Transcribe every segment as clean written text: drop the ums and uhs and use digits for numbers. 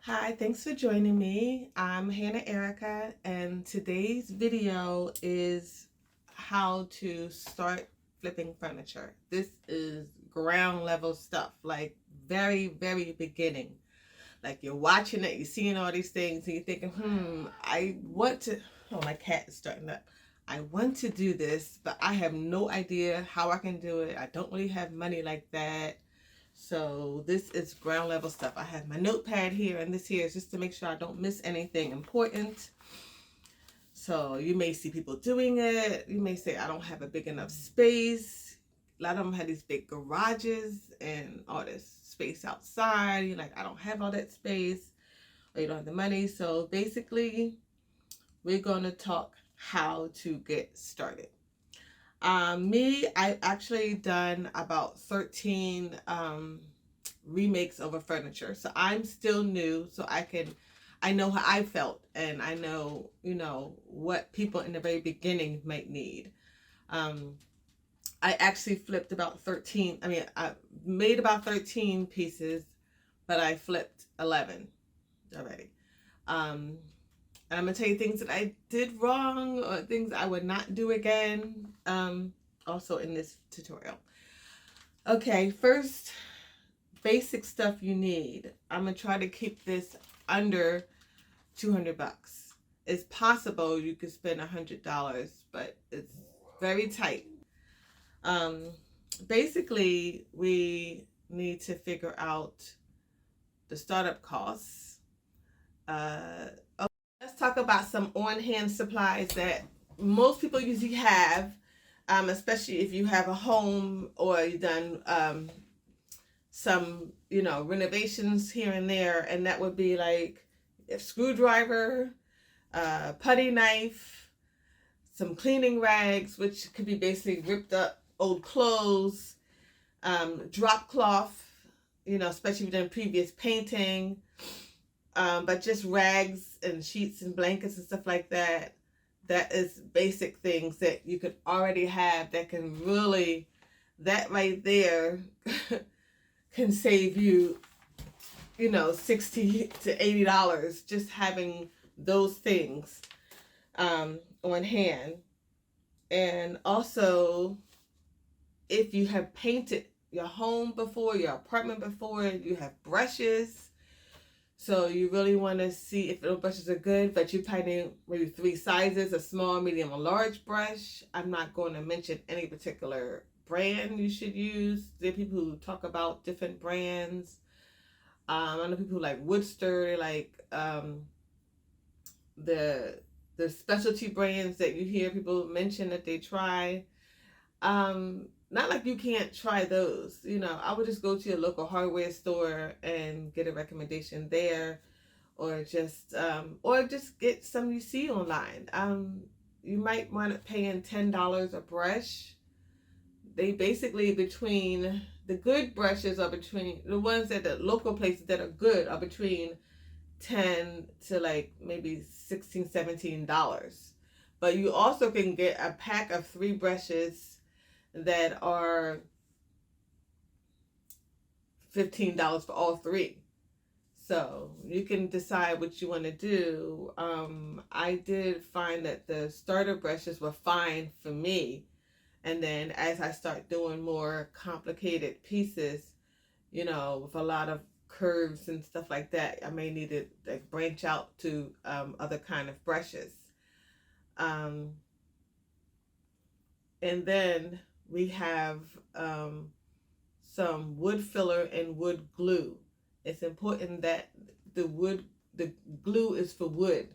Hi, thanks for joining me. I'm Hannah Erica, and today's video is how to start flipping furniture. This is ground level stuff, like very beginning. Like you're watching it, you're seeing all these things, and you're thinking, I want to. Oh, my cat is starting up. I want to do this, but I have no idea how I can do it. I don't really have money like that. So this is ground level stuff. I have my notepad here, and this here is just to make sure I don't miss anything important. So you may see people doing it. You may say, I don't have a big enough space. A lot of them have these big garages and all this space outside. You're like, I don't have all that space, or you don't have the money. So basically, we're going to talk how to get started. I've actually done about 13 remakes of a furniture. So I'm still new, so I know how I felt, and I know, what people in the very beginning might need. I actually flipped about 13. I made about 13 pieces, but I flipped 11 already. And I'm gonna tell you things that I did wrong or things I would not do again. Also in this tutorial. Okay, first, basic stuff you need. I'm gonna try to keep this under 200 bucks. It's possible you could spend $100, but it's very tight. Basically, we need to figure out the startup costs. Let's talk about some on-hand supplies that most people usually have, especially if you have a home or you've done some, renovations here and there, and that would be like a screwdriver, putty knife, some cleaning rags, which could be basically ripped up old clothes, drop cloth, especially if you've done previous painting, but just rags and sheets and blankets and stuff like that. That is basic things that you could already have that can really, that right there can save you, $60 to $80 just having those things on hand. And also, if you have painted your home before, your apartment before, you have brushes. So you really want to see if those brushes are good, but you probably need maybe 3 sizes: a small, medium, a large brush. I'm not going to mention any particular brand you should use. There are people who talk about different brands. I know people who like Woodster, like the specialty brands that you hear people mention that they try. Not like you can't try those. I would just go to your local hardware store and get a recommendation there, or just get some you see online. You might want to pay in $10 a brush. They basically, between the good brushes, are between the ones at the local places that are good, are between 10 to like maybe $16-17. But you also can get a pack of 3 brushes that are $15 for all 3. So you can decide what you want to do. I did find that the starter brushes were fine for me. And then as I start doing more complicated pieces, with a lot of curves and stuff like that, I may need to like branch out to other kind of brushes. And then we have some wood filler and wood glue. It's important that the glue is for wood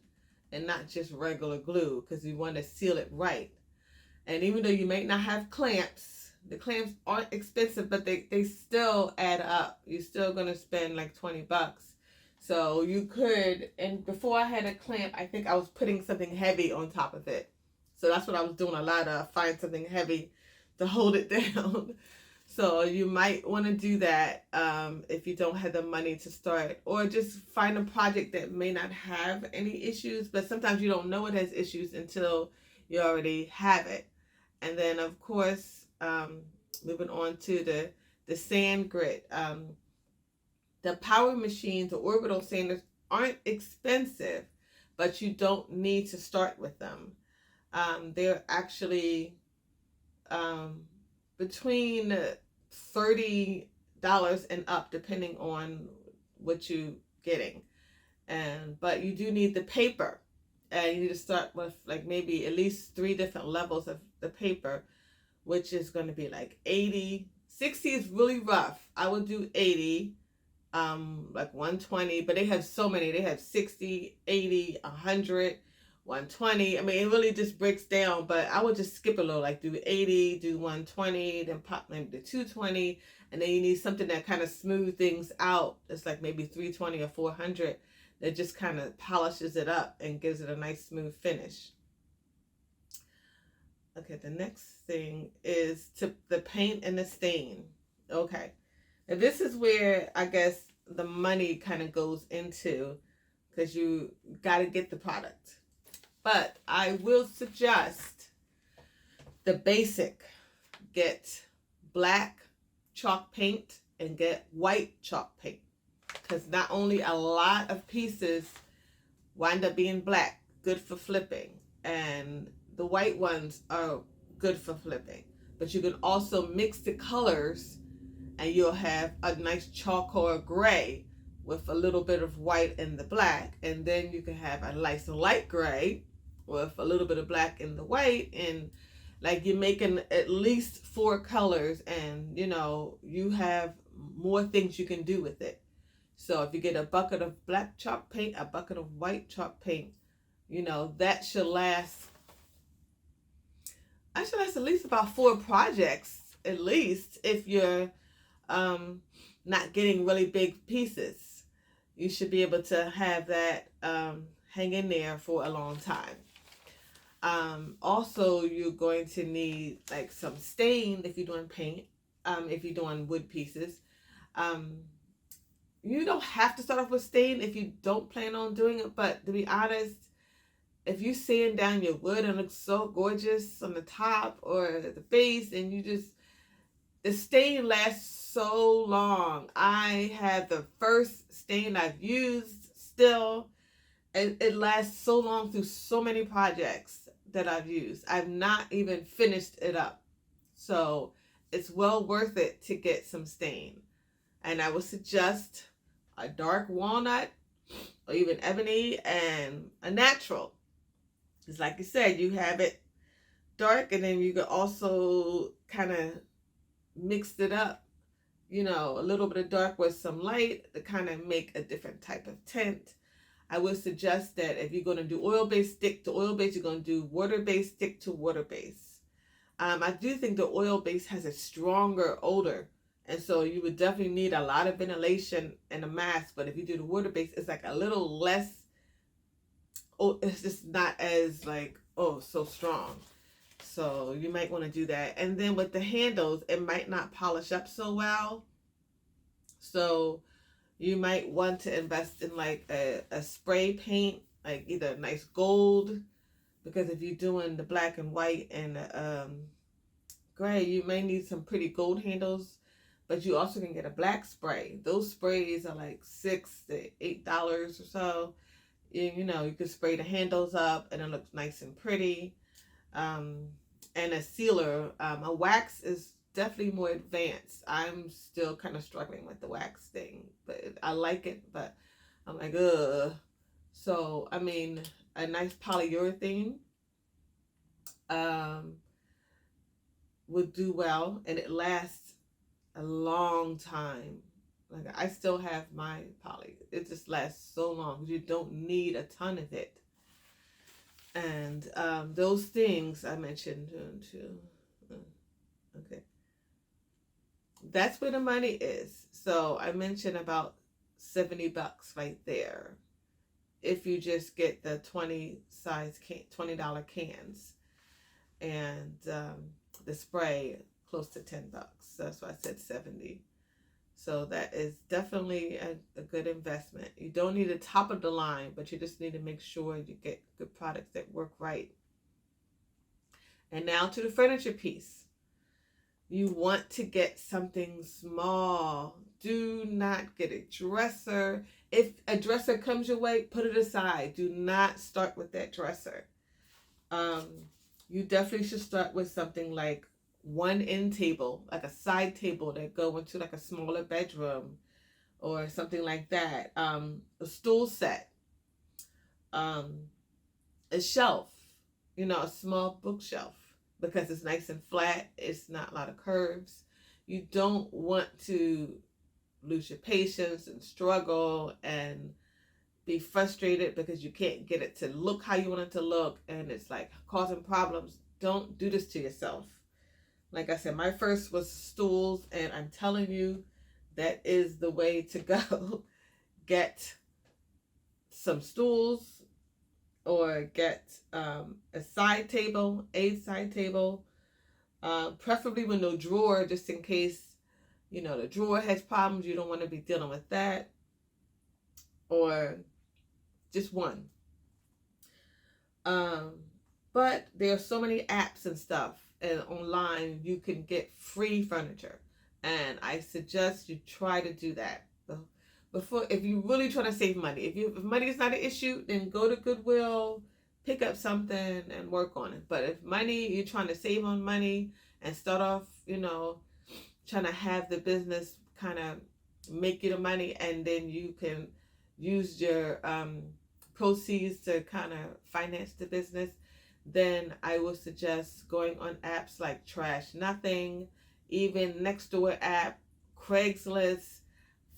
and not just regular glue, because you want to seal it right. And even though you may not have clamps, the clamps aren't expensive, but they still add up. You're still going to spend like 20 bucks. So you could, and before I had a clamp, I think I was putting something heavy on top of it. So that's what I was doing a lot of, find something heavy to hold it down. So you might want to do that if you don't have the money to start, or just find a project that may not have any issues, but sometimes you don't know it has issues until you already have it. And then, of course, moving on to the sand grit. The power machines, the orbital aren't expensive, but you don't need to start with them. They're actually between $30 and up, depending on what you're getting. But you do need the paper, and you need to start with like maybe at least 3 different levels of the paper, which is going to be like 80. 60 is really rough. I would do 80, like 120, but they have so many. They have 60, 80, 100, 120. I mean, it really just breaks down, but I would just skip a little, like do 80, do 120, then pop maybe to 220, and then you need something that kind of smooth things out. It's like maybe 320 or 400 that just kind of polishes it up and gives it a nice smooth finish. Okay, the next thing is the paint and the stain. Okay. And this is where I guess the money kind of goes into, because you got to get the product. But I will suggest the basic. Get black chalk paint and get white chalk paint. Because not only a lot of pieces wind up being black, good for flipping, and the white ones are good for flipping. But you can also mix the colors, and you'll have a nice charcoal gray with a little bit of white in the black. And then you can have a nice light gray with a little bit of black in the white. And like you're making at least 4 colors, and you have more things you can do with it. So if you get a bucket of black chalk paint, a bucket of white chalk paint, that should last. I should last at least about 4 projects, at least, if you're not getting really big pieces. You should be able to have that hang in there for a long time. Also, you're going to need like some stain if you're doing paint, if you're doing wood pieces. You don't have to start off with stain if you don't plan on doing it, but to be honest, if you sand down your wood and it looks so gorgeous on the top or the base, and the stain lasts so long. I had the first stain I've used still, and it lasts so long through so many projects that I've used. I've not even finished it up. So it's well worth it to get some stain. And I would suggest a dark walnut or even ebony and a natural. It's like you said, you have it dark, and then you can also kind of mix it up, a little bit of dark with some light to kind of make a different type of tint. I would suggest that if you're going to do oil-based, stick to oil-based. You're going to do water-based, stick to water-based. I do think the oil-based has a stronger odor, and so you would definitely need a lot of ventilation and a mask. But if you do the water-based, it's like a little less. Oh, it's just not as like, so strong. So you might want to do that. And then with the handles, it might not polish up so well. So you might want to invest in like a spray paint, like either nice gold, because if you're doing the black and white and gray, you may need some pretty gold handles. But you also can get a black spray. Those sprays are like $6 to $8 or so. You can spray the handles up and it looks nice and pretty. And a sealer, a wax is definitely more advanced. I'm still kind of struggling with the wax thing, but I like it, but I'm like, ugh. So, I mean, a nice polyurethane would do well, and it lasts a long time. Like, I still have my poly. It just lasts so long. You don't need a ton of it. And those things I mentioned too. Okay. That's where the money is. So I mentioned about $70 right there. If you just get the $20 cans, and the spray close to $10. So that's why I said 70. So that is definitely a good investment. You don't need a top of the line, but you just need to make sure you get good products that work right. And now to the furniture piece. You want to get something small. Do not get a dresser. If a dresser comes your way, put it aside. Do not start with that dresser. Um, you definitely should start with something like one end table, like a side table that go into like a smaller bedroom or something like that. A stool set, um, a shelf, a small bookshelf, because it's nice and flat. It's not a lot of curves. You don't want to lose your patience and struggle and be frustrated because you can't get it to look how you want it to look, and it's like causing problems. Don't do this to yourself. Like I said, my first was stools, and I'm telling you, that is the way to go. Get some stools, or get a side table, preferably with no drawer, just in case the drawer has problems. You don't want to be dealing with that. Or just one. But there are so many apps and stuff, and online you can get free furniture, and I suggest you try to do that before, if you really try to save money. If money is not an issue, then go to Goodwill, pick up something and work on it. But if you're trying to save on money and start off, trying to have the business kind of make you the money, and then you can use your proceeds to kind of finance the business, then I would suggest going on apps like Trash Nothing, even Nextdoor app, Craigslist,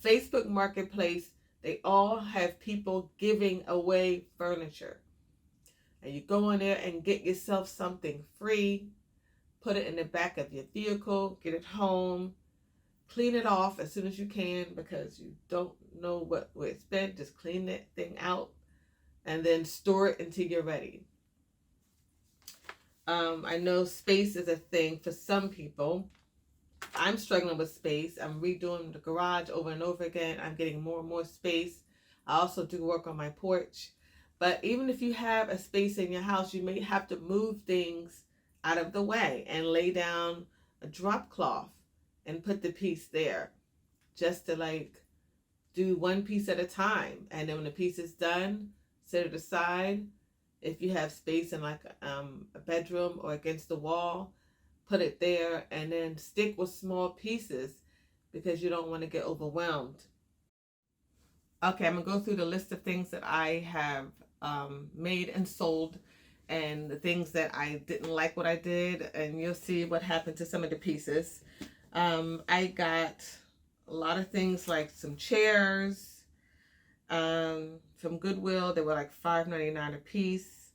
Facebook Marketplace. They all have people giving away furniture. And you go on there and get yourself something free, put it in the back of your vehicle, get it home, clean it off as soon as you can, because you don't know where it's been. Just clean that thing out and then store it until you're ready. I know space is a thing for some people. I'm struggling with space. I'm redoing the garage over and over again. I'm getting more and more space. I also do work on my porch. But even if you have a space in your house, you may have to move things out of the way and lay down a drop cloth and put the piece there, just to do one piece at a time. And then when the piece is done, set it aside. If you have space in a bedroom or against the wall, put it there, and then stick with small pieces because you don't want to get overwhelmed. Okay, I'm going to go through the list of things that I have made and sold, and the things that I didn't like what I did, and you'll see what happened to some of the pieces. I got a lot of things, like some chairs from Goodwill. They were like $5.99 a piece.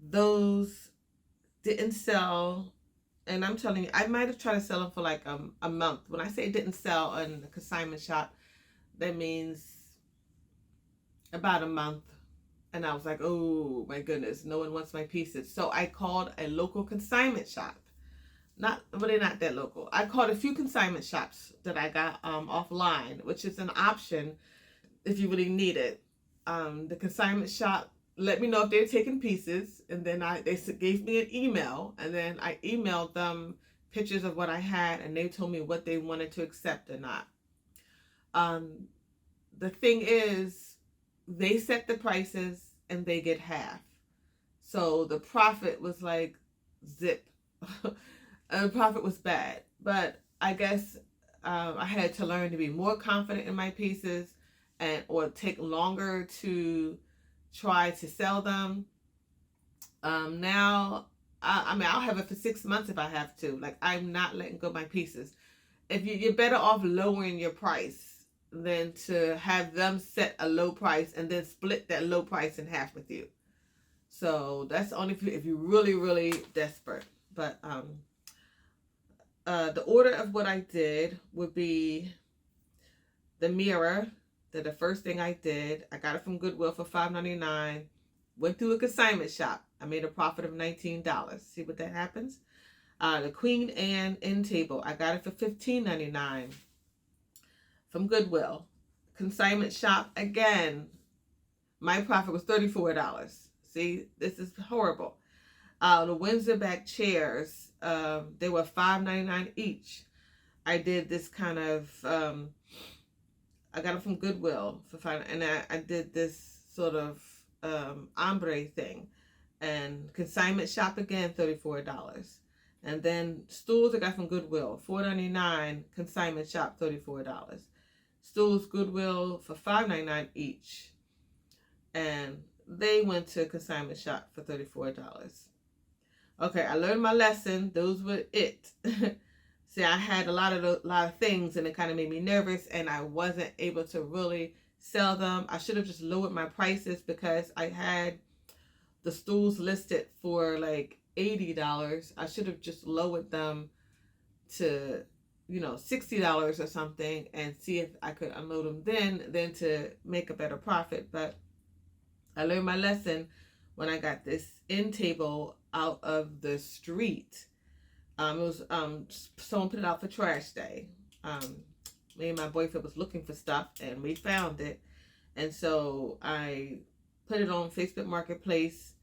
Those didn't sell, and I'm telling you, I might have tried to sell them for like a month. When I say it didn't sell in the consignment shop, that means about a month. And I was like, oh my goodness, no one wants my pieces. So I called a local consignment shop. They're not that local. I called a few consignment shops that I got offline, which is an option if you really need it. The consignment shop let me know if they're taking pieces, and then they gave me an email, and then I emailed them pictures of what I had, and they told me what they wanted to accept or not. The thing is, they set the prices and they get half. So the profit was like zip. And the profit was bad. But I guess I had to learn to be more confident in my pieces, or take longer to try to sell them. Now, I'll have it for 6 months if I have to. Like, I'm not letting go of my pieces. If you're better off lowering your price than to have them set a low price and then split that low price in half with you. So that's only if you're really, really desperate. But the order of what I did would be the mirror. The first thing I did, I got it from Goodwill for $5.99. Went through a consignment shop. I made a profit of $19. See what that happens? The Queen Anne end table, I got it for $15.99 from Goodwill. Consignment shop, again, my profit was $34. See, this is horrible. The Windsor back chairs, they were $5.99 each. I did this kind of I got them from Goodwill for five, and I did this sort of ombre thing, and consignment shop again, $34. And then stools I got from Goodwill, $4.99. Consignment shop, $34. Stools Goodwill for $5.99 each, and they went to consignment shop for $34. Okay, I learned my lesson. Those were it. See, I had a lot of things, and it kind of made me nervous, and I wasn't able to really sell them. I should have just lowered my prices because I had the stools listed for like $80. I should have just lowered them to, $60 or something, and see if I could unload them then to make a better profit. But I learned my lesson when I got this end table out of the street. It was someone put it out for trash day. Me and my boyfriend was looking for stuff, and we found it, and so I put it on Facebook Marketplace,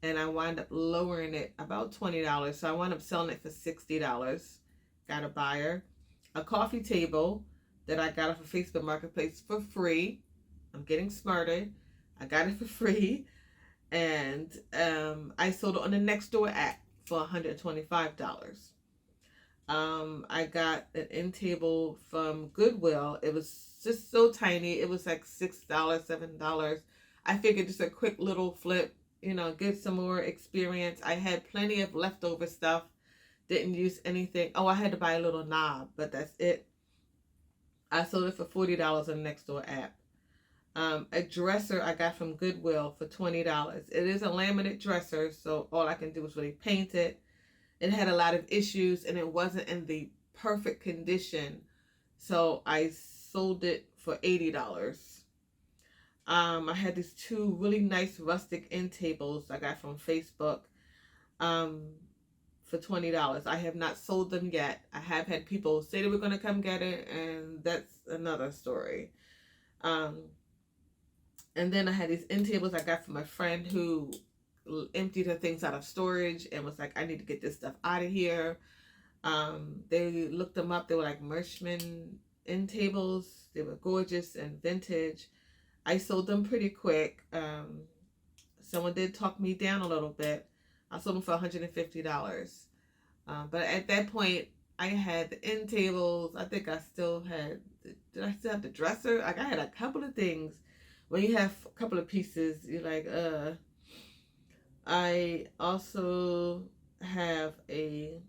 and I wound up lowering it about $20. So I wound up selling it for $60. Got a buyer. A coffee table that I got off of Facebook Marketplace for free. I'm getting smarter. I got it for free, and I sold it on the Nextdoor app for $125. I got an end table from Goodwill. It was just so tiny. It was like $6, $7. I figured just a quick little flip, get some more experience. I had plenty of leftover stuff. Didn't use anything. Oh, I had to buy a little knob, but that's it. I sold it for $40 on the Nextdoor app. A dresser I got from Goodwill for $20. It is a laminate dresser, so all I can do is really paint it. It had a lot of issues, and it wasn't in the perfect condition, so I sold it for $80. I had these two really nice rustic end tables I got from Facebook for $20. I have not sold them yet. I have had people say they were going to come get it, and that's another story. And then I had these end tables I got from a friend who emptied her things out of storage and was like, I need to get this stuff out of here. They looked them up. They were like Mershman end tables. They were gorgeous and vintage. I sold them pretty quick. Someone did talk me down a little bit. I sold them for $150. But at that point, I had the end tables. I think I still had, did I still have the dresser? Like, I had a couple of things. When you have a couple of pieces, you're like, I also have a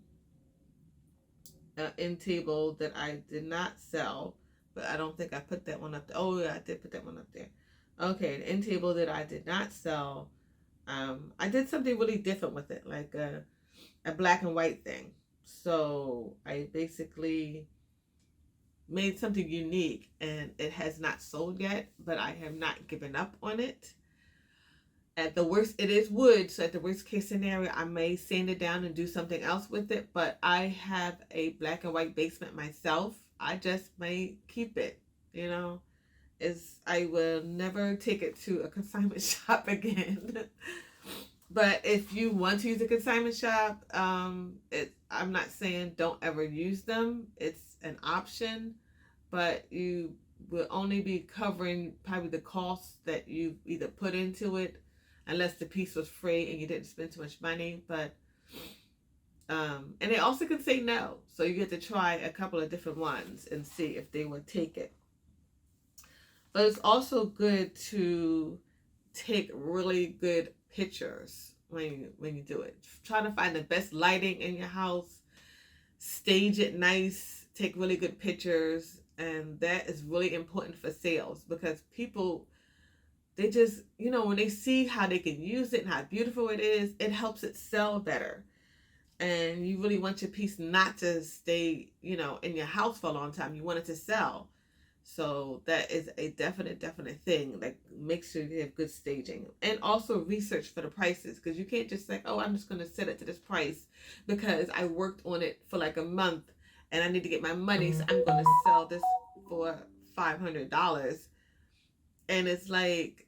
end table that I did not sell, but I don't think I put that one up there. Oh yeah, I did put that one up there. Okay, an end table that I did not sell. I did something really different with it, like a black and white thing. So I basically made something unique, and it has not sold yet, but I have not given up on it. At the worst, it is wood, so at the worst case scenario, I may sand it down and do something else with it, but I have a black and white basement myself. I just may keep it, I will never take it to a consignment shop again. But if you want to use a consignment shop, I'm not saying don't ever use them. It's an option, but you will only be covering probably the costs that you either put into it, unless the piece was free and you didn't spend too much money. But and they also can say no, so you get to try a couple of different ones and see if they will take it. But it's also good to take really good pictures when you do it. Try to find the best lighting in your house, stage it nice, take really good pictures, and that is really important for sales, because people, they just, when they see how they can use it and how beautiful it is, it helps it sell better. And you really want your piece not to stay, in your house for a long time. You want it to sell. So that is a definite thing. Like, make sure you have good staging, and also research for the prices, because you can't just say, oh, I'm just going to set it to this price because I worked on it for like a month and I need to get my money, so I'm going to sell this for $500. And it's like,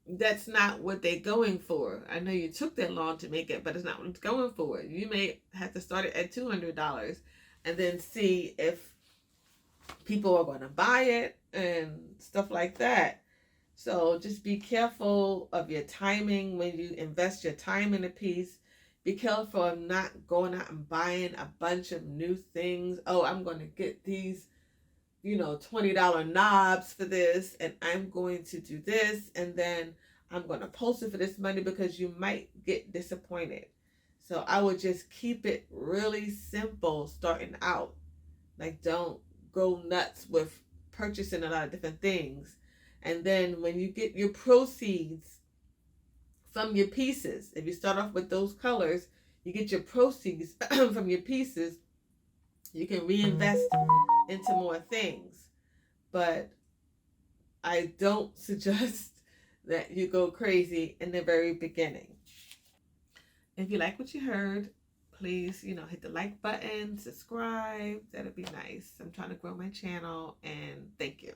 that's not what they're going for. I know you took that long to make it, but it's not what it's going for. You may have to start it at $200 and then see if people are going to buy it and stuff like that. So just be careful of your timing when you invest your time in a piece. Be careful of not going out and buying a bunch of new things. Oh, I'm going to get these, $20 knobs for this, and I'm going to do this, and then I'm going to post it for this money, because you might get disappointed. So I would just keep it really simple starting out. Like, don't go nuts with purchasing a lot of different things. And then when you get your proceeds from your pieces, if you start off with those colors, you get your proceeds from your pieces, you can reinvest into more things. But I don't suggest that you go crazy in the very beginning. If you like what you heard, please, hit the like button, subscribe. That'd be nice. I'm trying to grow my channel, and thank you.